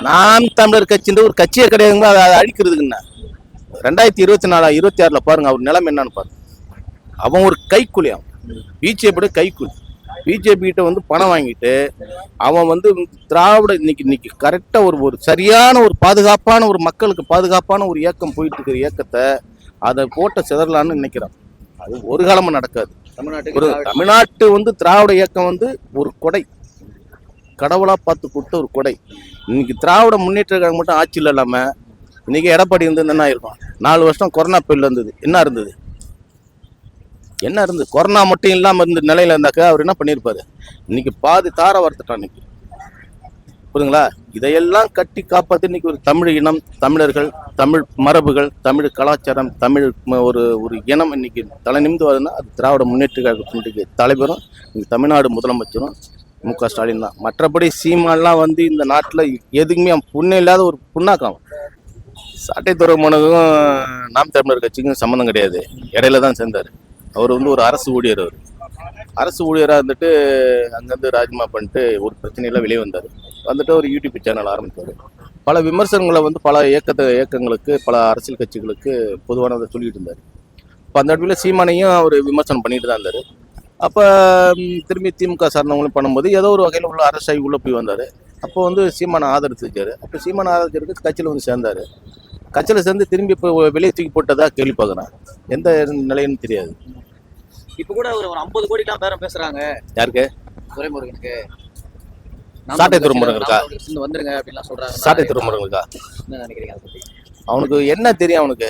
நாம் தமிழர் கட்சின்ற ஒரு கட்சியே கிடையாதுங்க. அதை அழிக்கிறதுக்குன்னா 2024 26 பாருங்க அவர் நிலைமை என்னன்னு பாருங்க. அவன் ஒரு கைக்கூலி, அவன் பிஜேபியோட கைக்கூலி. பிஜேபி கிட்ட வந்து பணம் வாங்கிட்டு அவன் திராவிட இன்னைக்கு கரெக்டா ஒரு சரியான ஒரு பாதுகாப்பான ஒரு மக்களுக்கு பாதுகாப்பான ஒரு இயக்கம் போயிட்டு இருக்கிற இயக்கத்தை அதை போட்ட சிதறலான்னு நினைக்கிறான். அது ஒரு காலமும் நடக்காது. தமிழ்நாட்டு திராவிட இயக்கம் ஒரு கொடை, கடவுளா பார்த்து கொடுத்த ஒரு கொடை. இன்னைக்கு திராவிட முன்னேற்ற கழகம் மட்டும் ஆட்சியில் இல்லாம இன்னைக்கு எடப்பாடி என்ன இருக்கும்? 4 வருஷம் கொரோனா பெயில் இருந்தது. என்ன இருந்தது? கொரோனா மட்டும் இல்லாம இருந்த நிலையில இருந்தாக்க அவர் என்ன பண்ணிருப்பாரு? இன்னைக்கு பாதி தார வறுத்துட்டான். இன்னைக்கு புரியுதுங்களா? இதையெல்லாம் கட்டி காப்பாத்து இன்னைக்கு ஒரு தமிழ் இனம், தமிழர்கள், தமிழ் மரபுகள், தமிழ் கலாச்சாரம், தமிழ் ஒரு இனம் இன்னைக்கு தலை நிமிந்து வருதுன்னா அது திராவிட முன்னேற்ற கழகத்தினுடைய தலைவரும் தமிழ்நாடு முதலமைச்சரும் மு.க. ஸ்டாலின் தான். மற்றபடி சீமான்லாம் இந்த நாட்டில் எதுக்குமே புண்ணே இல்லாத ஒரு புண்ணாக்கம். சாட்டை துறைமுகனுக்கும் நாம் தமிழர் கட்சிக்கும் சம்மந்தம் கிடையாது. இடையில தான் சேர்ந்தார். அவர் ஒரு அரசு ஊழியர். அரசு ஊழியராக இருந்துட்டு அங்கேருந்து ராஜினாமா பண்ணிட்டு ஒரு பிரச்சனையெல்லாம் வெளியே வந்தார். ஒரு யூடியூப் சேனல் ஆரம்பித்தார். பல விமர்சனங்களை பல இயக்கங்களுக்கு பல அரசியல் கட்சிகளுக்கு பொதுவானதை சொல்லிட்டு இருந்தார். இப்போ அந்த இடத்துல சீமானையும் அவர் விமர்சனம் பண்ணிட்டு தான் இருந்தார். அப்போ திரும்பி திமுக சார்ந்தவங்களும் பண்ணும்போது ஏதோ ஒரு வகையில் உள்ள அரசாய் உள்ளே போய் வந்தார். அப்போ சீமானை ஆதரிச்சிருக்காரு. அப்போ சீமானை ஆதரிச்சிருக்கு கட்சியில் சேர்ந்தார். கட்சியில் சேர்ந்து திரும்பி இப்போ வெளியே தூக்கி போட்டதா கேள்வி பார்க்குறேன். எந்த நிலைன்னு தெரியாது. இப்போ கூட ஒரு 50 கோடிக்கெல்லாம் பேரம் பேசுறாங்க. யாருக்கு? துரைமுருகனுக்கு. சாட்டை துறைமுருகனுக்கா? வந்துருங்க அப்படின்லாம் சொல்றாங்க. சாட்டை துறைமுருகனுக்கா? என்ன நினைக்கிறீங்க அதை பத்தி? அவனுக்கு என்ன தெரியும்? அவனுக்கு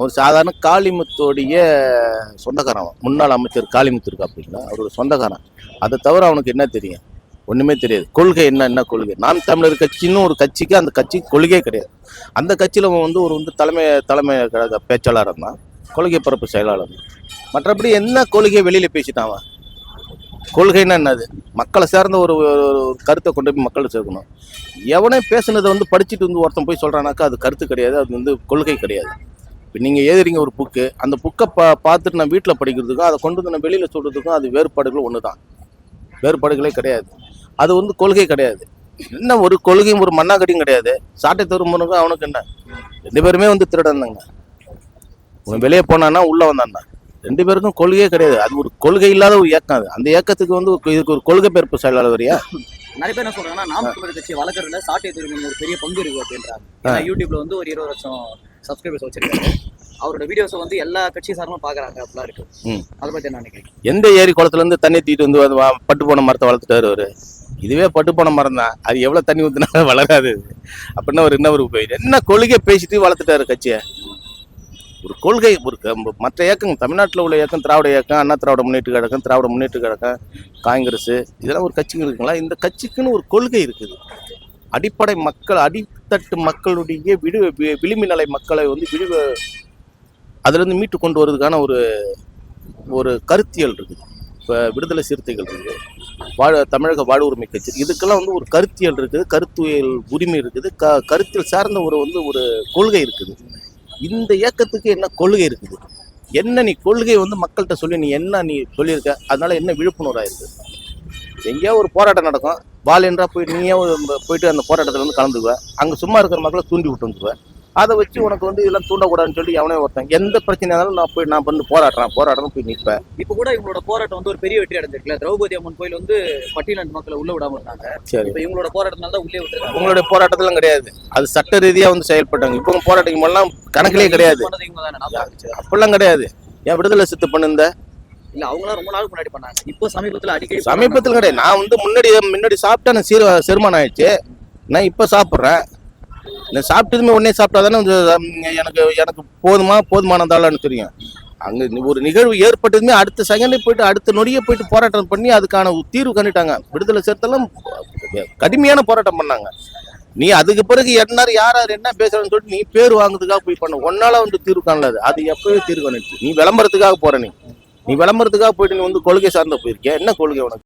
ஒரு சாதாரண காளிமுத்தோடைய சொந்தக்காரன், முன்னாள் அமைச்சர் காளிமுத்து இருக்கா அப்படின்னா அவரோட சொந்தக்காரன். அதை தவிர அவனுக்கு என்ன தெரியும்? ஒன்றுமே தெரியாது. கொள்கை என்ன கொள்கை? நாம் தமிழர் கட்சின்னு ஒரு கட்சிக்கு அந்த கட்சி கொள்கையே கிடையாது. அந்த கட்சியில் ஒரு தலைமை கழக பேச்சாளர் தான், கொள்கை பரப்பு செயலாளர். மற்றபடி என்ன கொள்கையை வெளியில் பேசிட்டான் அவன்? கொள்கைன்னா என்னது? மக்களை சேர்ந்த ஒரு கருத்தை கொண்டு போய் மக்களை சேர்க்கணும். எவனே பேசுனதை படிச்சுட்டு ஒருத்தன் போய் சொல்கிறானாக்கா அது கருத்து கிடையாது, அது கொள்கை கிடையாது. இப்போ நீங்கள் எழுதுறீங்க ஒரு புக்கு, அந்த புக்கை பார்த்துட்டு நான் வீட்டில் படிக்கிறதுக்கும் அதை கொண்டு நான் வெளியில் சொல்கிறதுக்கும் அது வேறுபாடுகள் ஒன்று தான். வேறுபாடுகளே கிடையாது. அது கொள்கை கிடையாது. என்ன ஒரு கொள்கையும் ஒரு மண்ணாக்கடியும் கிடையாது. சாட்டை துறைமுருகனுக்கும் அவனுக்கு என்ன? 2 பேருமே திருடந்தாங்க. வெளியே போனான்னா உள்ள வந்தான்னா 2 பேருக்கும் கொள்கையே கிடையாது. அது ஒரு கொள்கை இல்லாத ஒரு இயக்கம். அது அந்த இயக்கத்துக்கு இதுக்கு ஒரு கொள்கை பெருப்பு செயலாளர் வரியா? நிறைய பேர் என்ன சொல்றாங்கன்னா நாம் தமிழர் கட்சி வளர்க்கறதுல சாட்டை துறைமுருகன் ஒரு பெரிய பங்கு இருக்கு அப்படின்றாங்க. யூடியூப்ல ஒரு 20 லட்சம் சப்ஸ்கிரைபர்ஸ் வச்சிருக்காரு. அவரோட வீடியோஸ் எல்லா கட்சி சார்பாக பாக்குறாங்க. அப்படிலாம் இருக்கு. அதை பத்தி என்ன நினைக்கிறீங்க? எந்த ஏரி குளத்துல இருந்து தண்ணி தீட்டு பட்டு போன மரத்தை வளர்த்துட்டாரு அவரு. இதுவே பட்டு போன மரம் தான். அது எவ்வளவு தண்ணி ஊத்துனாலும் வளராது. அப்படின்னா ஒரு போயிடு என்ன கொள்கை பேசிட்டு வளர்த்துட்டாரு கட்சியை. ஒரு கொள்கை மற்ற இயக்கம் தமிழ்நாட்டில் உள்ள இயக்கம் திராவிட இயக்கம், அண்ணா திராவிட முன்னேற்ற கழகம், திராவிட முன்னேற்ற கழகம், காங்கிரஸ், இதெல்லாம் ஒரு கட்சிகள் இருக்குங்களா? இந்த கட்சிக்குன்னு ஒரு கொள்கை இருக்குது. அடிப்படை மக்கள், அடித்தட்டு மக்களுடைய விளிம்பு நிலை மக்களை அதுல இருந்து மீட்டு கொண்டு வருவதற்கான ஒரு கருத்தியல் இருக்குது. இப்போ விடுதலை சிறுத்தைகள் இருக்குது, தமிழக வாழ்வுரிமை கட்சி, இதுக்கெல்லாம் ஒரு கருத்தியல் இருக்குது, கருத்தியல் உரிமை இருக்குது, கருத்தியல் சார்ந்த ஒரு கொள்கை இருக்குது. இந்த இயக்கத்துக்கு என்ன கொள்கை இருக்குது? என்ன நீ கொள்கை மக்கள்கிட்ட சொல்லி நீ சொல்லியிருக்க? அதனால என்ன விழிப்புணர்வாக இருக்குது? எங்கேயோ ஒரு போராட்டம் நடக்கும், வாலென்றா நீயே போயிட்டு அந்த போராட்டத்தில் கலந்துக்குவேன். அங்கே சும்மா இருக்கிற மக்களை தூண்டி விட்டு வந்துடுவேன். அதை வச்சு உனக்கு இதெல்லாம் தூண்டக்கூடாதுன்னு சொல்லி அவனே ஒருத்தன் எந்த பிரச்சனையாலும் நான் போராட்டம் போய் நிற்பேன். இப்போ கூட இவங்களோட போராட்டம் ஒரு பெரிய வெற்றி அடைஞ்சிருக்குல்ல. திரௌபதி அம்மன் கோயில் பட்டியலின மக்களை உள்ள விடாம இருந்தாங்க. சரி, இப்போ இவங்களோட போராட்டத்தினால தான் உள்ளே விட்டுருக்காங்க. உங்களுடைய போராட்டத்திலும் கிடையாது, அது சட்ட ரீதியாக செயல்பட்டாங்க. இப்போ போராட்டம் எல்லாம் கணக்கிலே கிடையாது. அப்படிலாம் கிடையாது. ஏன் விடுதலை சித்து பண்ணுந்த? இல்ல, அவங்களாம் ரொம்ப நாளுக்கு முன்னாடி பண்ணாங்க. இப்போ சமீபத்தில் கிடையாது. நான் முன்னாடி சாப்பிட்டா நான் செரிமானம் ஆயிடுச்சு. நான் இப்போ சாப்பிட்றேன். நான் சாப்பிட்டதுமே உடனே சாப்பிட்டா தானே எனக்கு போதுமானதாலன்னு தெரியும். அங்கே ஒரு நிகழ்வு ஏற்பட்டதுமே அடுத்த செகண்டே போயிட்டு அடுத்த நொடியே போயிட்டு போராட்டம் பண்ணி அதுக்கான தீர்வு கண்டுட்டாங்க. விடுதலை சிறுத்தைலாம் கடுமையான போராட்டம் பண்ணாங்க. நீ அதுக்கு பிறகு யார் என்ன பேசுறன்னு சொல்லிட்டு நீ பேர் வாங்குறதுக்காக போய் பண்ண ஒன்னால தீர்வு காணலாது. அது எப்பவே தீர்வு காணிச்சு. நீ விளம்பரத்துக்காக போற. நீ விளம்பரத்துக்காக போயிட்டு நீ கொள்கை சார்ந்த போயிருக்கிய. என்ன கொள்கை உனக்கு?